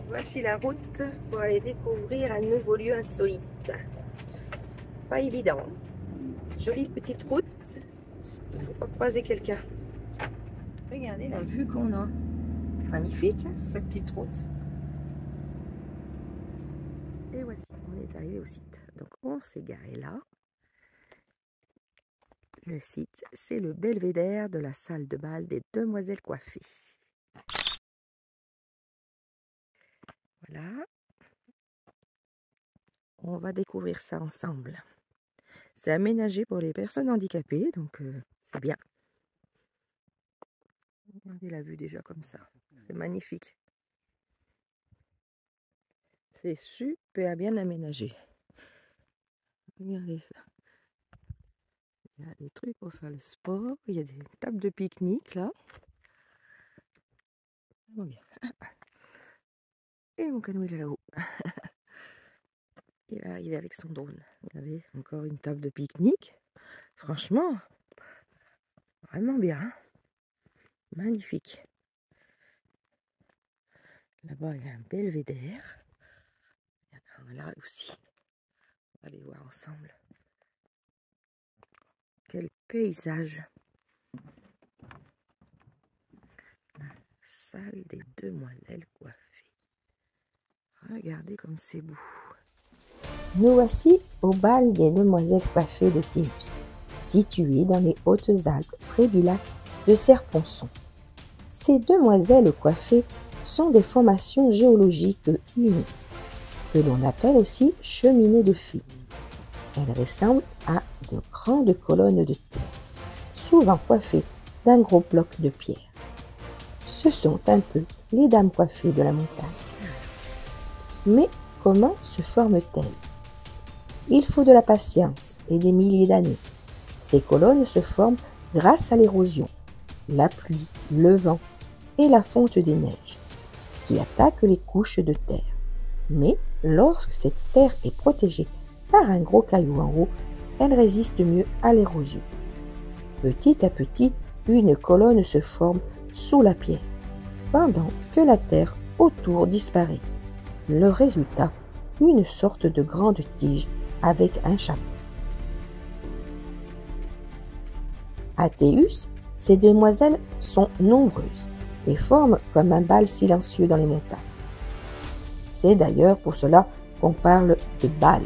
Voici la route pour aller découvrir un nouveau lieu insolite. Pas évident. Jolie petite route. Il ne faut pas croiser quelqu'un. Regardez la vue qu'on a. Magnifique, hein, cette petite route. Et voici, on est arrivé au site. Donc on s'est garé là. Le site, c'est le belvédère de la salle de bal des demoiselles coiffées. Voilà. On va découvrir ça ensemble. C'est aménagé pour les personnes handicapées, donc c'est bien. Regardez la vue déjà comme ça. C'est magnifique. C'est super bien aménagé. Regardez ça. Il y a des trucs pour faire le sport. Il y a des tables de pique-nique là. Oh bien. Et mon canot il est là-haut. Il va arriver avec son drone. Regardez, encore une table de pique-nique. Franchement, vraiment bien. Magnifique. Là-bas, il y a un belvédère. Il y en a là aussi. On va aller voir ensemble. Quel paysage. La salle des demoiselles coiffées. Regardez comme c'est beau. Nous voici au bal des demoiselles coiffées de Théus, situé dans les Hautes-Alpes, près du lac de Serponçon. Ces demoiselles coiffées sont des formations géologiques uniques, que l'on appelle aussi cheminées de fées. Elles ressemblent à de grandes colonnes de terre, souvent coiffées d'un gros bloc de pierre. Ce sont un peu les dames coiffées de la montagne. Mais comment se forment-elles ? Il faut de la patience et des milliers d'années. Ces colonnes se forment grâce à l'érosion, la pluie, le vent et la fonte des neiges, qui attaquent les couches de terre. Mais lorsque cette terre est protégée par un gros caillou en haut, elle résiste mieux à l'érosion. Petit à petit, une colonne se forme sous la pierre, pendant que la terre autour disparaît. Le résultat, une sorte de grande tige avec un chapeau. À Théus, ces demoiselles sont nombreuses et forment comme un bal silencieux dans les montagnes. C'est d'ailleurs pour cela qu'on parle de bal.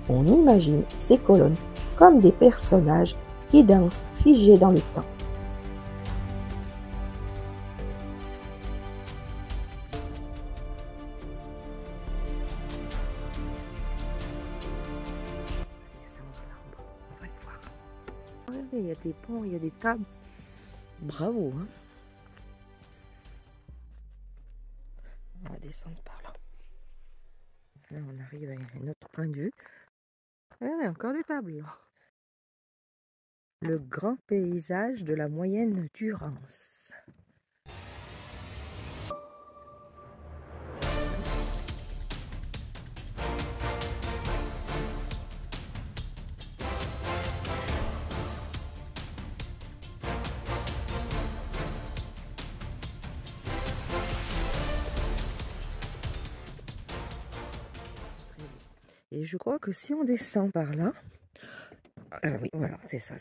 On imagine ces colonnes comme des personnages qui dansent figés dans le temps. On va le voir. Regardez, il y a des ponts, il y a des tables. Bravo, hein. On va descendre par là. Là, on arrive à un autre point de vue. Regardez, encore des tables là. Le grand paysage de la moyenne Durance. Et je crois que si on descend par là, oui, voilà, c'est ça,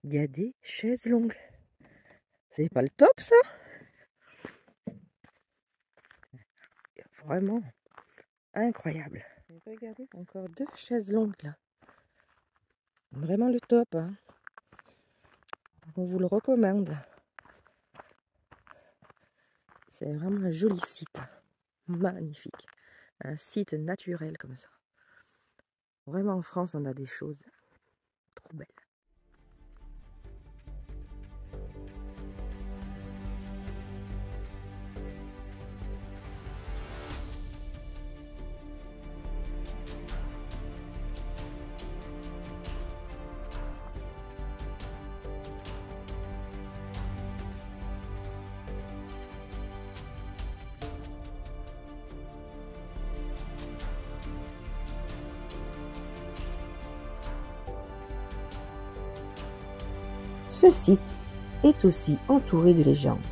il y a des chaises longues. C'est pas le top, ça? Vraiment incroyable. Regardez, encore 2 chaises longues là. Vraiment le top, hein. On vous le recommande. C'est vraiment un joli site. Magnifique. Un site naturel comme ça. Vraiment, en France, on a des choses trop belles. Ce site est aussi entouré de légendes.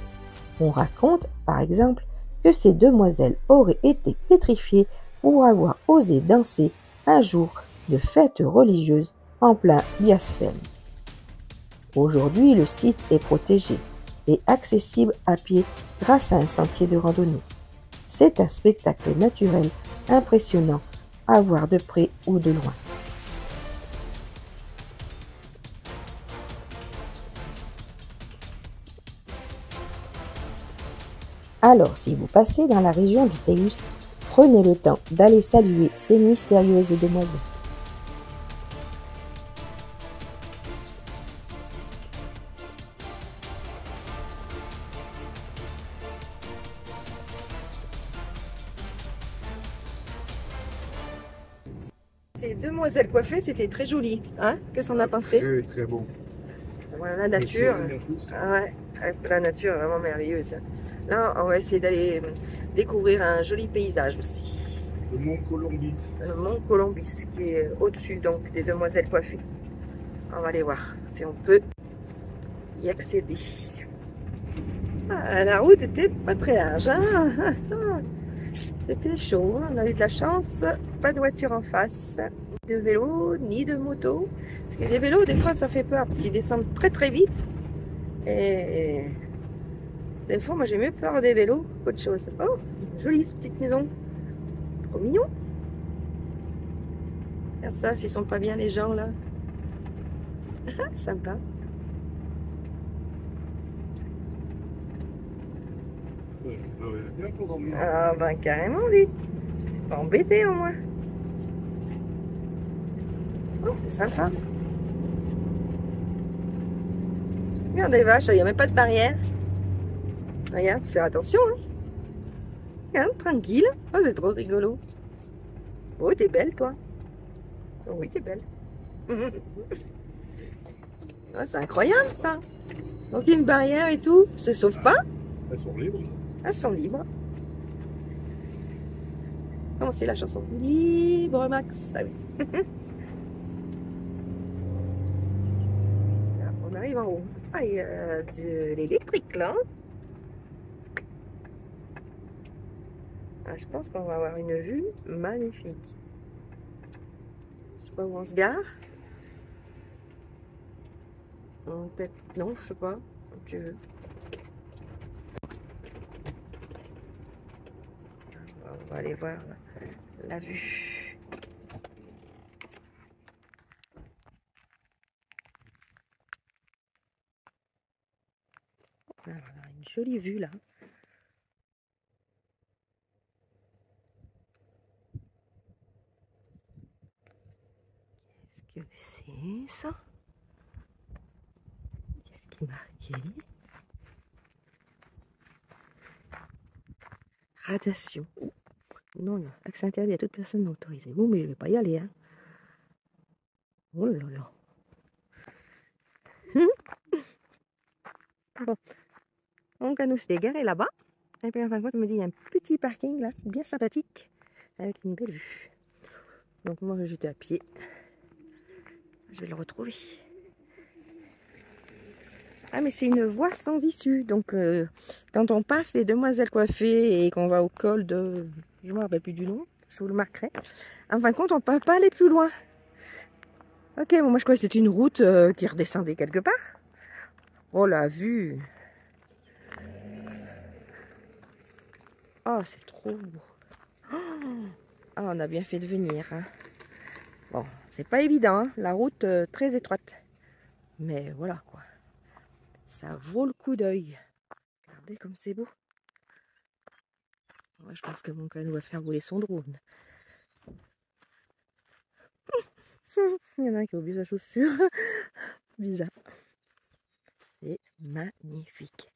On raconte, par exemple, que ces demoiselles auraient été pétrifiées pour avoir osé danser un jour de fête religieuse en plein biasphème. Aujourd'hui, le site est protégé et accessible à pied grâce à un sentier de randonnée. C'est un spectacle naturel impressionnant à voir de près ou de loin. Alors, si vous passez dans la région du Téus, prenez le temps d'aller saluer ces mystérieuses demoiselles. Ces demoiselles coiffées, c'était très joli. Hein? Qu'est-ce qu'on a pensé? Très, très bon. Voilà, la nature. Ouais, la nature est vraiment merveilleuse. Là, on va essayer d'aller découvrir un joli paysage aussi. Le mont Colombie. Le mont Colombis, qui est au-dessus donc des demoiselles coiffées. On va aller voir si on peut y accéder. Ah, la route était pas très large. Hein. C'était chaud, on a eu de la chance. Pas de voiture en face, ni de vélo, ni de moto. Parce que les vélos, des fois, ça fait peur parce qu'ils descendent très très vite. Et des fois, moi, j'ai mieux peur des vélos qu'autre chose. Oh, jolie cette petite maison. Trop mignon. Regarde ça, s'ils sont pas bien les gens là. Sympa. Bien pour dormir. Ah ben carrément, dit. Pas embêté au moins. Oh, c'est sympa. Regarde les vaches, il n'y a même pas de barrière. Regarde, faut faire attention. Hein. Regarde, tranquille. Oh, c'est trop rigolo. Oh, t'es belle, toi. Oh, oui, t'es belle. Oh, c'est incroyable, ça. Donc, il y a une barrière et tout. Elles se sauvent pas. Elles sont libres. Elles sont libres. Comment c'est la chanson? Libre, Max. Ah oui. On arrive en haut. Ah, il y a de l'électrique, là. Ah, je pense qu'on va avoir une vue magnifique. Je sais pas où on se gare. Peut-être, non, je sais pas. Comme tu veux. On va aller voir la vue. Alors, on a une jolie vue là. Qu'est-ce que c'est ça? Qu'est-ce qui est marqué? Radiation. Non, non, accès interdit à toute personne non autorisée. Bon, mais je vais pas y aller, hein. Oh là là. Bon. Donc, nous s'est garé là-bas. Et puis, en fin de compte, on me dit, il y a un petit parking là, bien sympathique, avec une belle vue. Donc, moi, j'étais à pied. Je vais le retrouver. Ah, mais c'est une voie sans issue. Donc, quand on passe les demoiselles coiffées et qu'on va au col de... Je ne me rappelle plus du nom. Je vous le marquerai. En fin de compte, on ne peut pas aller plus loin. Ok, bon, moi, je croyais que c'était une route qui redescendait quelque part. Oh, la vue. Oh, c'est trop beau. Oh, on a bien fait de venir. Hein. Bon, c'est pas évident. Hein. La route très étroite. Mais voilà, quoi. Ça vaut le coup d'œil. Regardez comme c'est beau. Moi, je pense que mon canot va faire voler son drone. Il y en a un qui a oublié sa chaussure. Bizarre. C'est magnifique.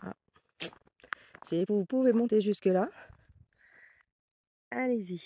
Ah. Vous pouvez monter jusque là. Allez-y.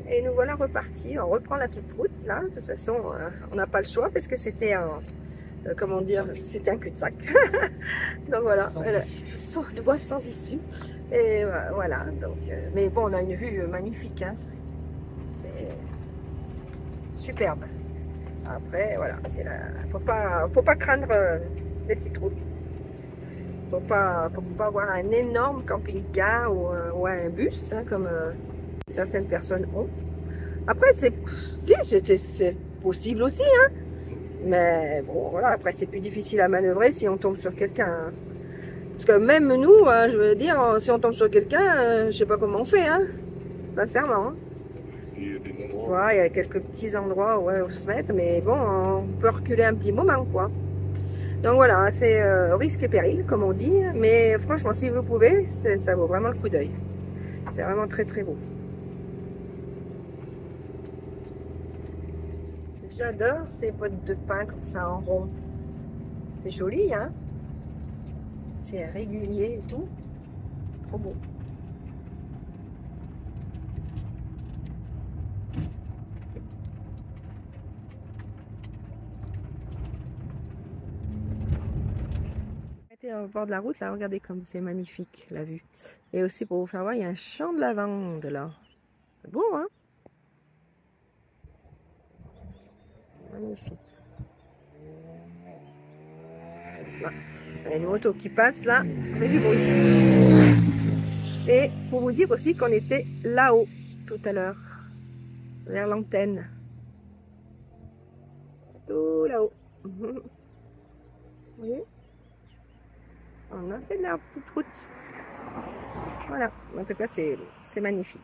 Et nous voilà repartis. On reprend la petite route là. De toute façon, on n'a pas le choix parce que c'était un, comment dire, c'était un cul-de-sac. Donc voilà, de bois sans issue. Et voilà. Donc, mais bon, on a une vue magnifique. Hein. C'est superbe. Après, voilà, faut pas craindre les petites routes. Faut pas avoir un énorme camping-car ou un bus, hein, comme certaines personnes ont. Après, c'est possible aussi, hein. Mais bon, voilà, après, c'est plus difficile à manœuvrer si on tombe sur quelqu'un. Hein. Parce que même nous, hein, je veux dire, si on tombe sur quelqu'un, je sais pas comment on fait, hein. Sincèrement. Hein. Ouais, il y a quelques petits endroits où on se met, mais bon, on peut reculer un petit moment, quoi. Donc voilà, c'est risque et péril, comme on dit. Mais franchement, si vous pouvez, ça vaut vraiment le coup d'œil. C'est vraiment très très beau. J'adore ces bottes de pin comme ça en rond. C'est joli, hein? C'est régulier et tout. Trop beau. Au bord de la route, là, regardez comme c'est magnifique la vue. Et aussi pour vous faire voir, il y a un champ de lavande là. C'est beau, hein? Magnifique. Là. Il y a une moto qui passe là, avec du bruit. Et pour vous dire aussi qu'on était là-haut tout à l'heure, vers l'antenne. Tout là-haut. Vous voyez? On a fait de la petite route. Voilà, en tout cas c'est magnifique.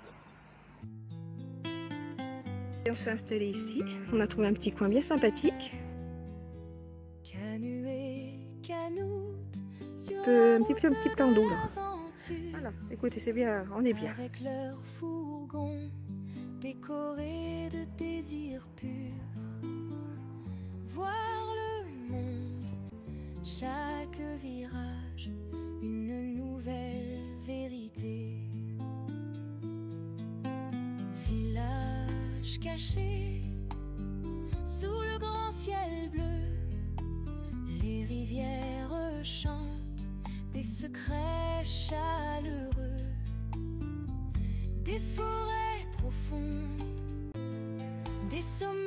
Et on s'est installé ici, on a trouvé un petit coin bien sympathique. Un petit plan d'eau là. Voilà, écoutez, c'est bien, on est bien. Avec leur fourgon décoré de désirs purs, voir le monde, chaque virage, une nouvelle vérité. Village caché sous le grand ciel bleu, les rivières chantent des secrets chaleureux, des forêts profondes, des sommets